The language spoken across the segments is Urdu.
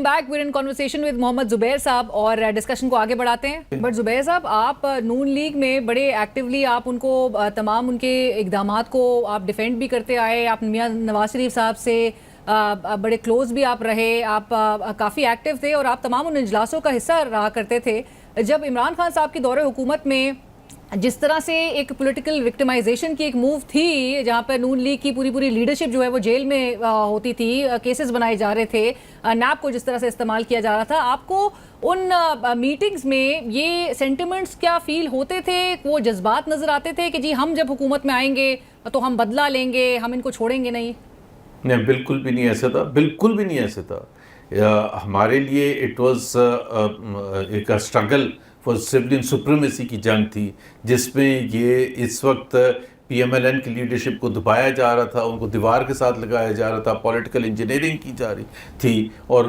back. We're in conversation with محمد زبیر صاحب اور ڈسکشن کو آگے بڑھاتے ہیں. بٹ زبیر صاحب, آپ نون لیگ میں بڑے ایکٹیولی آپ ان کو تمام ان کے اقدامات کو آپ ڈیفینڈ بھی کرتے آئے, آپ میاں نواز شریف صاحب سے بڑے کلوز بھی آپ رہے, آپ کافی ایکٹیو تھے اور آپ تمام ان اجلاسوں کا حصہ رہا کرتے تھے. جب عمران خان صاحب کی دور حکومت میں جس طرح سے ایک پولیٹیکل وکٹمائزیشن کی ایک موو تھی, جہاں پر نون لیگ کی پوری لیڈرشپ جو ہے وہ جیل میں ہوتی تھی, کیسز بنائے جا رہے تھے, نیب کو جس طرح سے استعمال کیا جا رہا تھا, آپ کو ان میٹنگز میں یہ سینٹیمنٹس کیا فیل ہوتے تھے, وہ جذبات نظر آتے تھے کہ جی ہم جب حکومت میں آئیں گے تو ہم بدلہ لیں گے, ہم ان کو چھوڑیں گے نہیں؟ نہیں, بالکل بھی نہیں ایسا تھا, بالکل بھی نہیں ایسا تھا. ہمارے لیے اٹ واز ایک اسٹرگل فار سویلین سپریمیسی کی جنگ تھی, جس میں یہ اس وقت پی ایم ایل این کی لیڈرشپ کو دبایا جا رہا تھا, ان کو دیوار کے ساتھ لگایا جا رہا تھا, پولیٹیکل انجینئرنگ کی جا رہی تھی, اور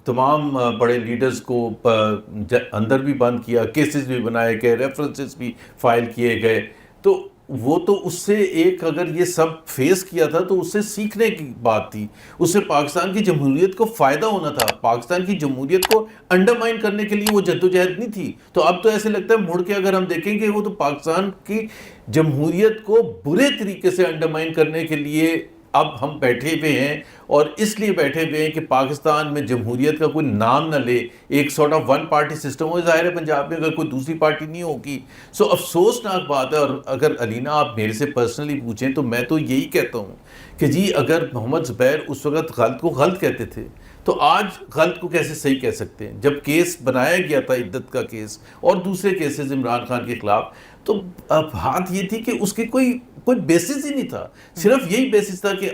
تمام بڑے لیڈرز کو اندر بھی بند کیا, کیسز بھی بنائے گئے, ریفرنسز بھی فائل کیے گئے. تو وہ تو اس سے ایک اگر یہ سب فیس کیا تھا تو اس سے سیکھنے کی بات تھی, اس سے پاکستان کی جمہوریت کو فائدہ ہونا تھا. پاکستان کی جمہوریت کو انڈرمائن کرنے کے لیے وہ جدوجہد نہیں تھی. تو اب تو ایسے لگتا ہے مڑ کے اگر ہم دیکھیں گے وہ تو پاکستان کی جمہوریت کو برے طریقے سے انڈرمائن کرنے کے لیے اب ہم بیٹھے ہوئے ہیں, اور اس لیے بیٹھے ہوئے ہیں کہ پاکستان میں جمہوریت کا کوئی نام نہ لے, ایک sort of one party system ہو. ظاہر ہے پنجاب میں اگر کوئی دوسری پارٹی نہیں ہوگی. سو افسوسناک بات ہے. اور اگر علینا آپ میرے سے پرسنلی پوچھیں تو میں تو یہی کہتا ہوں کہ جی اگر محمد زبیر اس وقت غلط کو غلط کہتے تھے تو آج غلط کو کیسے صحیح کہہ سکتے ہیں؟ جب کیس بنایا گیا تھا عدت کا کیس اور دوسرے کیسز عمران خان کے خلاف, تو اب بات یہ تھی کہ اس کی کوئی بیسس ہی نہیں تھا. صرف یہی بیسس تھا کہ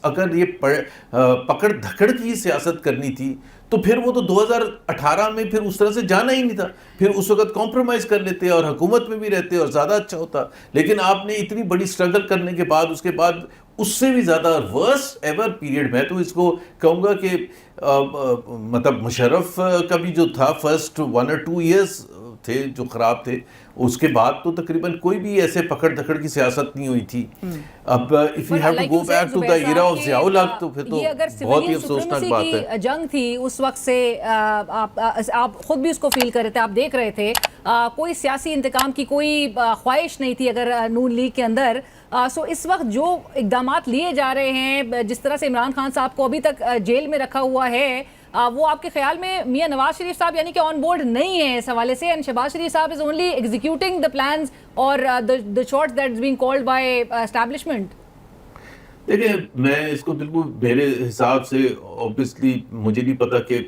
اگر یہ پکڑ دھکڑ کی سیاست کرنی تھی تو پھر وہ تو 2018 میں پھر اس طرح سے جانا ہی نہیں تھا. پھر اس وقت کمپرومائز کر لیتے اور حکومت میں بھی رہتے اور زیادہ اچھا ہوتا. لیکن آپ نے اتنی بڑی سٹرگل کرنے کے بعد اس کے بعد اس سے بھی زیادہ ورسٹ ایور پیریڈ, میں تو اس کو کہوں گا کہ مطلب مشرف کا بھی جو تھا فرسٹ 1 or 2 years تھے جو خراب تھے, اس کے بعد تو تقریباً کوئی بھی ایسے پکڑ دھکڑ کی سیاست نہیں ہوئی تھی. اب if you have to go back to the era of Zia الحق تو پھر تو بہت ہی افسوسناک بات ہے. یہ جنگ تھی اس وقت سے, آپ خود بھی اس کو فیل کر رہے تھے, آپ دیکھ رہے تھے, کوئی سیاسی انتقام کی کوئی خواہش نہیں تھی اگر نون لیگ کے اندر. سو اس وقت جو اقدامات لیے جا رہے ہیں, جس طرح سے عمران خان صاحب کو ابھی تک جیل میں رکھا ہوا ہے, وہ آپ کے خیال میں میاں نواز شریف صاحب یعنی کہ آن بورڈ نہیں ہے اس حوالے سے, اینڈ شہباز شریف صاحب is only executing the plans اور the shots that's being called by establishment؟ دیکھیں, میں اس کو بالکل میرے حساب سے اوبیسلی مجھے نہیں پتا کہ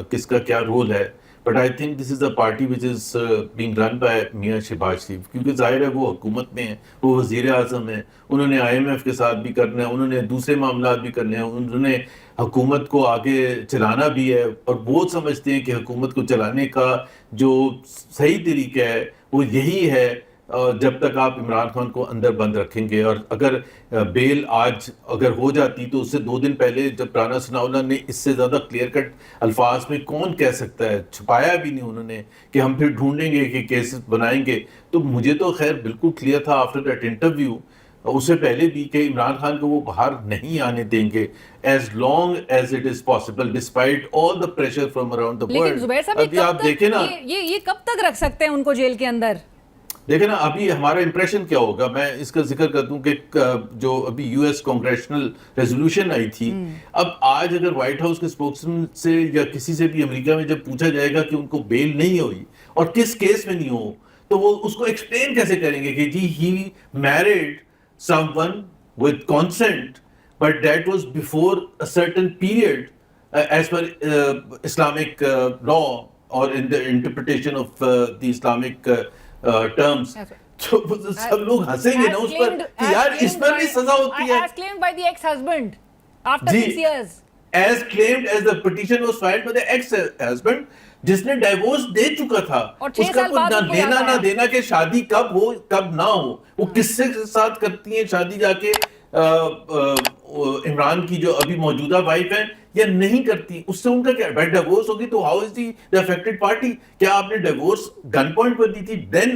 کس کا کیا رول ہے, but I think this is a party which is being run by میاں شہباز شریف, کیونکہ ظاہر ہے وہ حکومت میں ہیں, وہ وزیر اعظم ہیں, انہوں نے IMF کے ساتھ بھی کرنا ہے, انہوں نے دوسرے معاملات بھی کرنے ہیں, انہوں نے حکومت کو آگے چلانا بھی ہے, اور وہ سمجھتے ہیں کہ حکومت کو چلانے کا جو صحیح طریقہ ہے وہ یہی ہے جب تک آپ عمران خان کو اندر بند رکھیں گے. اور اگر بیل آج اگر ہو جاتی تو اس سے 2 دن پہلے جب رانا ثناءاللہ نے اس سے زیادہ کلیئر کٹ الفاظ میں کون کہہ سکتا ہے, چھپایا بھی نہیں انہوں نے کہ ہم پھر ڈھونڈیں گے کہ کیسز بنائیں گے. تو مجھے تو خیر بالکل کلیئر تھا آفٹر دیٹ انٹرویو, اس سے پہلے بھی, کہ عمران خان کو وہ باہر نہیں آنے دیں گے as long as it is possible despite all the pressure from around the world. لیکن زبیر صاحب آپ دیکھیں نا یہ کب تک رکھ سکتے ہیں ان کو جیل کے اندر؟ دیکھیں نا ابھی ہمارا امپریشن کیا ہوگا. میں اس کا ذکر کر دوں کہ جو ابھی US کانگریشنل ریزولوشن آئی تھی, اب آج اگر وائٹ ہاؤس کے اسپوکسمین سے یا کسی سے بھی امریکہ میں جب پوچھا جائے گا کہ ان کو بیل نہیں ہوئی اور کس کیس میں نہیں ہو, تو وہ اس کو ایکسپلین کیسے کریں گے کہ جی ہی married someone with consent, but that was before a certain period as per Islamic law or in the interpretation of the Islamic terms. تو سب لوگ ہنسیں گے نا اس پر کہ یار اس پر بھی سزا ہوتی ہے. As claimed by the ex-husband after 6 years. As claimed as the petition was filed by the ex-husband, جس نے ڈائیورس دے چکا تھا, اس کا کوئی نہ لینا نہ دینا کہ شادی کب ہو کب نہ ہو. وہ کس سے ساتھ کرتی ہیں شادی جا کے عمران کی جو ابھی موجودہ وائف ہے, یا نہیں کرتی, اس سے ان کا کیا ہے. ڈائیورس ہوگی تو how is the affected party. کیا آپ نے ڈائیورس گن پوائنٹ پر دی تھی؟ دین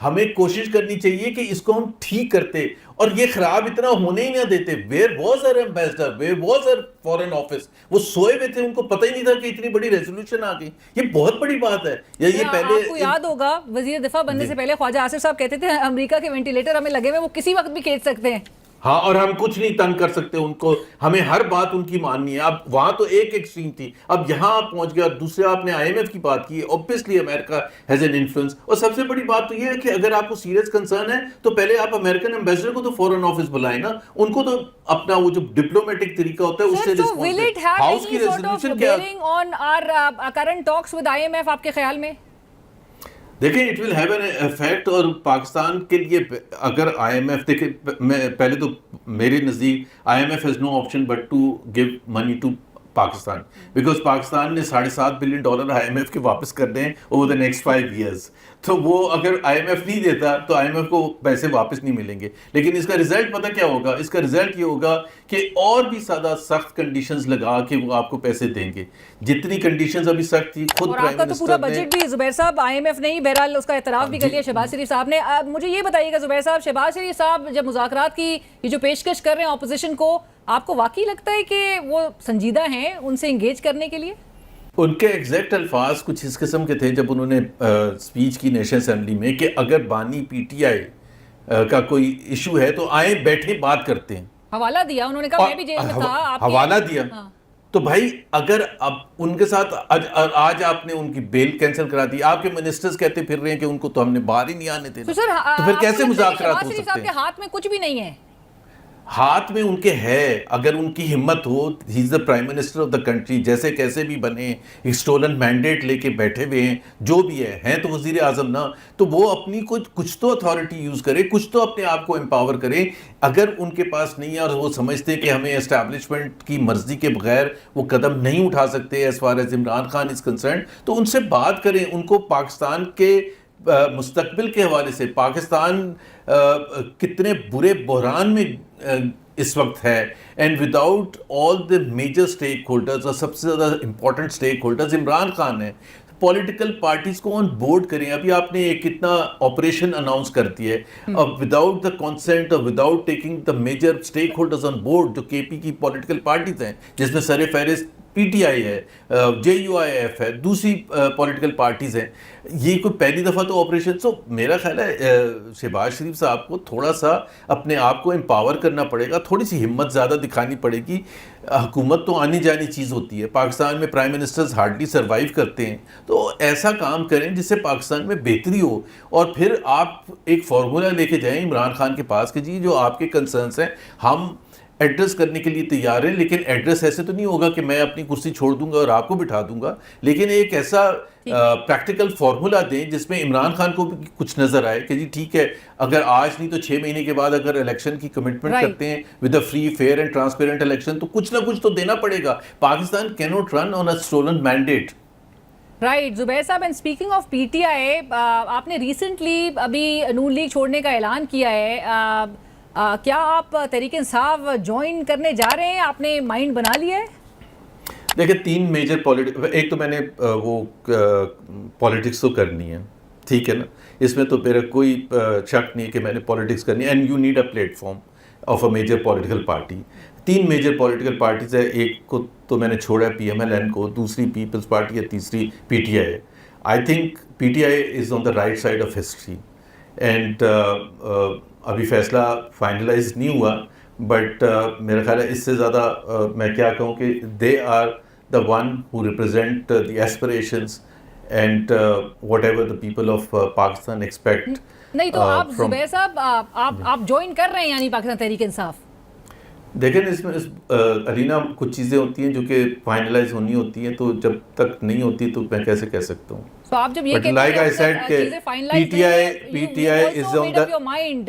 ہمیں کوشش کرنی چاہیے کہ اس کو ہم ٹھیک کرتے اور یہ خراب اتنا ہونے ہی نہ دیتے. Where was our ambassador, where was our foreign office, وہ سوئے ہوئے تھے, ان کو پتہ ہی نہیں تھا کہ اتنی بڑی ریزولوشن آ گئی. یہ بہت بڑی بات ہے. یا یہ پہلے آپ کو یاد ہوگا وزیر دفاع بننے سے پہلے خواجہ آصف صاحب کہتے تھے امریکہ کے وینٹیلیٹر ہمیں لگے ہوئے وہ کسی وقت بھی کھینچ سکتے ہیں. ہاں, اور ہم کچھ نہیں تنگ کر سکتے ان کو, ہمیں ہر بات ان کی ماننی ہے. اب وہاں تو ایک ایکسٹریم تھی, اب یہاں آپ پہنچ گئے. اور دوسرے آپ نے IMF کی بات کی, obviously America has an influence. اور سب سے بڑی بات تو یہ ہے کہ اگر آپ کو سیریس کنسرن ہے تو پہلے آپ امریکن ایمبیسڈر کو تو فورن آفس بلائیں نا, ان کو تو اپنا وہ جو ڈپلومیٹک طریقہ ہوتا ہے اس سے رسپانس. ہاؤس کی ریزولوشن کیا on our current talks with IMF آپ کے خیال میں؟ دیکھیں, it will have an effect. اور پاکستان کے لیے اگر IMF, دیکھیں میں پہلے تو میرے نزدیک IMF has no option but to give money to Pakistan, because Pakistan نے $7.5 بلین IMF کے واپس کرنے ہیں اوور دا نیکسٹ 5 ایئرس. تو وہ اگر IMF نہیں دیتا تو IMF کو پیسے واپس نہیں ملیں گے. لیکن اس کا رزلٹ پتہ کیا ہوگا؟ اس کا رزلٹ یہ ہوگا کہ اور بھی زیادہ سخت کنڈیشنز لگا کے وہ آپ کو پیسے دیں گے. جتنی کنڈیشنز ابھی سخت تھی, خود اور آپ کا تو پورا بجٹ بھی زبیر صاحب IMF نہیں, بہرحال اس کا اعتراف بھی کر لیا شہباز شریف صاحب نے. مجھے یہ بتائیے گا زبیر صاحب, شہباز شریف صاحب جب مذاکرات کی یہ جو پیشکش کر رہے ہیں اپوزیشن کو, آپ کو واقعی لگتا ہے کہ وہ سنجیدہ ہیں ان سے انگیج کرنے کے لیے؟ ان کے ایگزیکٹ الفاظ کچھ اس قسم کے تھے جب انہوں نے اسپیچ کی نیشنل اسمبلی میں کہ اگر بانی PTI کا کوئی ایشو ہے تو آئیں بیٹھے بات کرتے ہیں. حوالہ دیا انہوں نے, کہا میں بھی جیل میں تھا. حوالہ دیا. تو بھائی اگر اب ان کے ساتھ آج آپ نے ان کی بیل کینسل کرا دی, آپ کے منسٹرز کہتے پھر رہے ہیں کہ ان کو تو ہم نے باہر ہی نہیں آنے دینا, تو پھر کیسے مذاکرات ہو سکتے ہیں؟ ہاتھ میں کچھ بھی نہیں ہے. ہاتھ میں ان کے ہے, اگر ان کی ہمت ہو. He is the prime minister of the country, جیسے کیسے بھی بنے, ایک اسٹولن مینڈیٹ لے کے بیٹھے ہوئے ہیں, جو بھی ہیں تو وزیر اعظم نا, تو وہ اپنی کچھ تو اتھارٹی یوز کرے, کچھ تو اپنے آپ کو امپاور کرے. اگر ان کے پاس نہیں ہے اور وہ سمجھتے ہیں کہ ہمیں اسٹیبلشمنٹ کی مرضی کے بغیر وہ قدم نہیں اٹھا سکتے as far as Imran Khan is concerned, تو ان سے بات کریں. ان کو پاکستان کے مستقبل کے حوالے سے, پاکستان کتنے برے بحران میں اس وقت ہے, and without all the major stakeholders, اور سب سے زیادہ important stakeholders Imran Khan ہیں. پولیٹیکل پارٹیز کو آن بورڈ کریں. ابھی آپ نے ایک کتنا آپریشن اناؤنس کر دیا ہے, وداؤٹ دا کنسنٹ اور without taking the major stakeholders on board, جو KP کی پولیٹیکل پارٹیز ہیں, جس میں سر فہرست PTI ہے, JUIF ہے, دوسری پولیٹیکل پارٹیز ہیں. یہ کوئی پہلی دفعہ تو آپریشن. سو میرا خیال ہے شہباز شریف صاحب کو تھوڑا سا اپنے آپ کو امپاور کرنا پڑے گا, تھوڑی سی ہمت زیادہ دکھانی پڑے گی. حکومت تو آنی جانی چیز ہوتی ہے, پاکستان میں پرائم منسٹرز ہارڈلی سروائیو کرتے ہیں, تو ایسا کام کریں جس سے پاکستان میں بہتری ہو. اور پھر آپ ایک فارمولا لے کے جائیں عمران خان کے پاس کہ جی جو آپ کے کنسرنس ہیں ہم ایڈریس کرنے کے لیے تیار ہیں, لیکن ایڈریس ایسے تو نہیں ہوگا کہ میں اپنی کرسی چھوڑ دوں گا اور آپ کو بٹھا دوں گا, لیکن ایک ایسا پریکٹیکل فارمولا دیں جس میں عمران خان کو بھی کچھ نظر آئے کہ جی ٹھیک ہے, اگر آج نہیں تو 6 مہینے کے بعد اگر الیکشن کی کمٹمنٹ کرتے ہیں with a free fair and transparent election, تو کچھ نہ کچھ تو دینا پڑے گا. پاکستان کی not run on a stolen mandate. Right Zubair Sahab, and speaking of PTI, آپ نے ریسنٹلی ابھی نون لیگ چھوڑنے کا اعلان کیا ہے, کیا آپ تحریک انصاف جوائن کرنے جا رہے ہیں؟ آپ نے مائنڈ بنا لیا ہے؟ دیکھیں 3 میجر ایک تو میں نے وہ پولیٹکس تو کرنی ہے, ٹھیک ہے نا, اس میں تو میرا کوئی شک نہیں ہے کہ میں نے پولیٹکس کرنی ہے, and you need a platform of a major political party. 3 major political parties ہے, ایک کو تو میں نے چھوڑا ہے PMLN کو, دوسری پیپلز پارٹی ہے, تیسری PTI ہے. I think PTI is on the right side of history, and ابھی فیصلہ فائنلائز نہیں ہوا, بٹ میرا خیال ہے اس سے زیادہ میں کیا کہوں کہ they are the one who represent the aspirations and whatever the people of Pakistan expect. نہیں تو آپ زبیر صاحب آپ جوائن کر رہے ہیں یعنی پاکستان تحریک انصاف؟ دیکھیں اس میں علینا کچھ چیزیں ہوتی ہیں جو کہ فائنلائز ہونی ہوتی ہیں, تو جب تک نہیں ہوتی تو میں کیسے کہہ سکتا ہوں. تو آپ جب یہ کہتے ہیں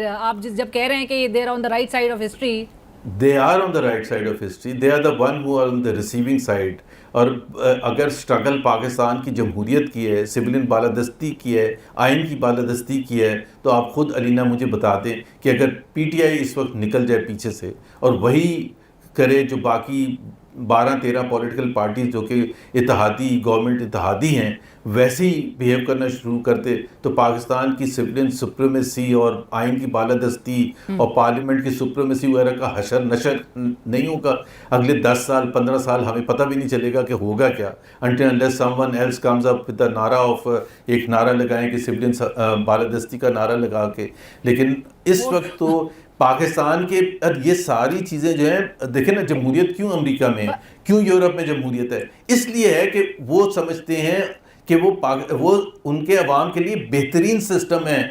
آپ جب کہہ رہے ہیں کہ they are on the right side of history, they are on the right side of history, they are the one who are on the receiving side. اور اگر سٹرگل پاکستان کی جمہوریت کی ہے, سویلین بالادستی کی ہے, آئین کی بالادستی کی ہے, تو آپ خود علینا مجھے بتا دیں کہ اگر PTI اس وقت نکل جائے پیچھے سے اور وہی کرے جو باقی 12-13 پولیٹیکل پارٹیز جو کہ اتحادی گورنمنٹ اتحادی ہیں ویسے ہی بیہیو کرنا شروع کرتے تو پاکستان کی سویلین سپریمیسی اور آئین کی بالادستی اور پارلیمنٹ کی سپریمیسی وغیرہ کا حشر نشر نہیں ہوگا. اگلے 10 سال 15 سال ہمیں پتہ بھی نہیں چلے گا کہ ہوگا کیا until unless someone else comes up with the نعرہ آف ایک نعرہ لگائیں کہ سویلین بالادستی کا نعرہ لگا کے. لیکن اس وقت تو پاکستان کے یہ ساری چیزیں جو ہیں دیکھیں نا, جمہوریت کیوں امریکہ میں, کیوں یورپ میں جمہوریت ہے, اس لیے ہے کہ وہ سمجھتے ہیں کہ وہ ان کے عوام کے لیے بہترین سسٹم ہے,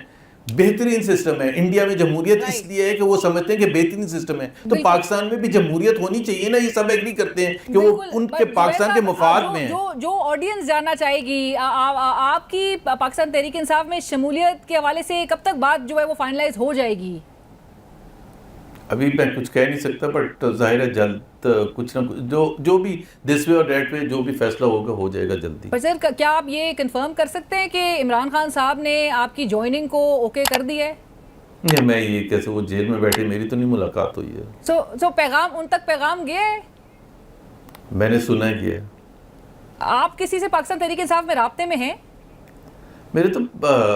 بہترین سسٹم ہے. انڈیا میں جمہوریت اس لیے ہے کہ وہ سمجھتے ہیں کہ بہترین سسٹم ہے, تو پاکستان میں بھی جمہوریت ہونی چاہیے نا. یہ سب ایگری کرتے ہیں کہ وہ ان کے پاکستان کے مفاد میں ہیں. جو آڈینس جاننا چاہے گی آپ کی پاکستان تحریک انصاف میں شمولیت کے حوالے سے کب تک بات جو ہے وہ فائنلائز ہو جائے گی؟ ابھی میں کچھ کہہ نہیں سکتا, بٹ ظاہر ہے جلد کچھ نہ کچھ جو بھی دس وے اور دیٹ وے جو بھی فیصلہ ہوگا ہو جائے گا جلدی. پر سر کیا آپ یہ کنفرم کر سکتے ہیں کہ عمران خان صاحب نے آپ کی جوائننگ کو اوکے کر دی ہے؟ نہیں, میں یہ کیسے, وہ جیل میں بیٹھے, میری تو نہیں ملاقات ہوئی ہے. سو پیغام ان تک پیغام گیا ہے؟ میں نے سنا ہے. آپ کسی سے پاکستان تحریک انصاف میں رابطے میں ہیں؟ میرے تو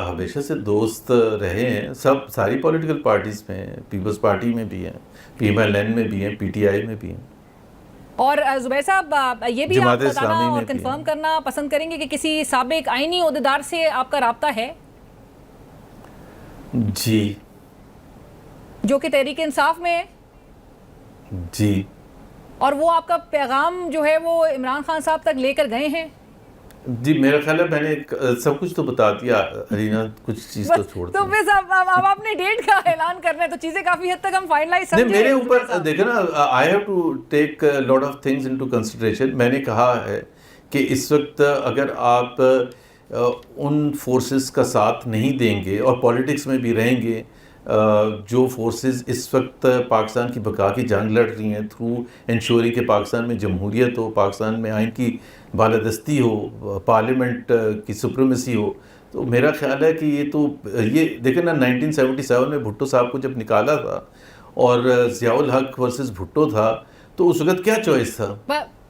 ہمیشہ سے دوست رہے ہیں, ساری پولیٹیکل پارٹیز میں ہیں, پیپلز پارٹی میں بھی ہیں, PMLN میں بھی ہیں, PTI میں بھی ہیں. اور زبیر صاحب یہ بھی آپ بتانا اور کنفرم کرنا پسند کریں گے کہ کسی سابق آئینی عہدیدار سے آپ کا رابطہ ہے؟ جی. جو کہ تحریک انصاف میں ہے؟ جی. اور وہ آپ کا پیغام جو ہے وہ عمران خان صاحب تک لے کر گئے ہیں؟ جی, میرا خیال ہے میں نے سب کچھ تو بتا دیا ارینا, کچھ چیز تو چھوڑ دیں. تو بس اب آپ نے ڈیٹ کا اعلان کرنا ہے تو چیزیں کافی حد تک ہم فائنلائز سمجھیں. نہیں, میرے اوپر دیکھیں نا, I have to take lot of things into consideration. میں نے کہا ہے کہ اس وقت اگر آپ ان فورسز کا ساتھ نہیں دیں گے اور پولیٹکس میں بھی رہیں گے جو فورسز اس وقت پاکستان کی بقا کی جنگ لڑ رہی ہیں تھرو انشورنگ کہ پاکستان میں جمہوریت ہو, پاکستان میں آئین کی بالادستی ہو, پارلیمنٹ کی سپریمیسی ہو, تو میرا خیال ہے کہ یہ دیکھیں نا 1977 میں بھٹو صاحب کو جب نکالا تھا اور ضیاء الحق ورسز بھٹو تھا, تو اس وقت کیا چوائس تھا؟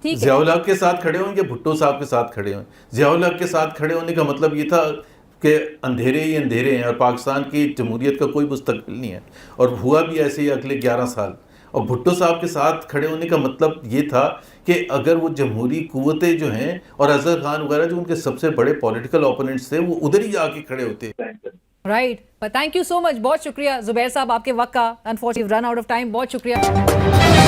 ضیاء الحق کے ساتھ کھڑے ہوں یا بھٹو صاحب کے ساتھ کھڑے ہوں؟ ضیاء الحق کے ساتھ کھڑے ہونے کا مطلب یہ تھا کہ اندھیرے ہی اندھیرے ہیں اور پاکستان کی جمہوریت کا کوئی مستقبل نہیں ہے, اور ہوا بھی ایسے ہی اگلے 11 سال. اور بھٹو صاحب کے ساتھ کھڑے ہونے کا مطلب یہ تھا کہ اگر وہ جمہوری قوتیں جو ہیں اور اظہر خان وغیرہ جو ان کے سب سے بڑے پولیٹیکل اوپوننٹس تھے وہ ادھر ہی جا کے کھڑے ہوتے. رائٹ, تھینک یو سو مچ, بہت شکریہ زبیر صاحب آپ کے وقت کا. Unfortunately run out of time, بہت شکریہ.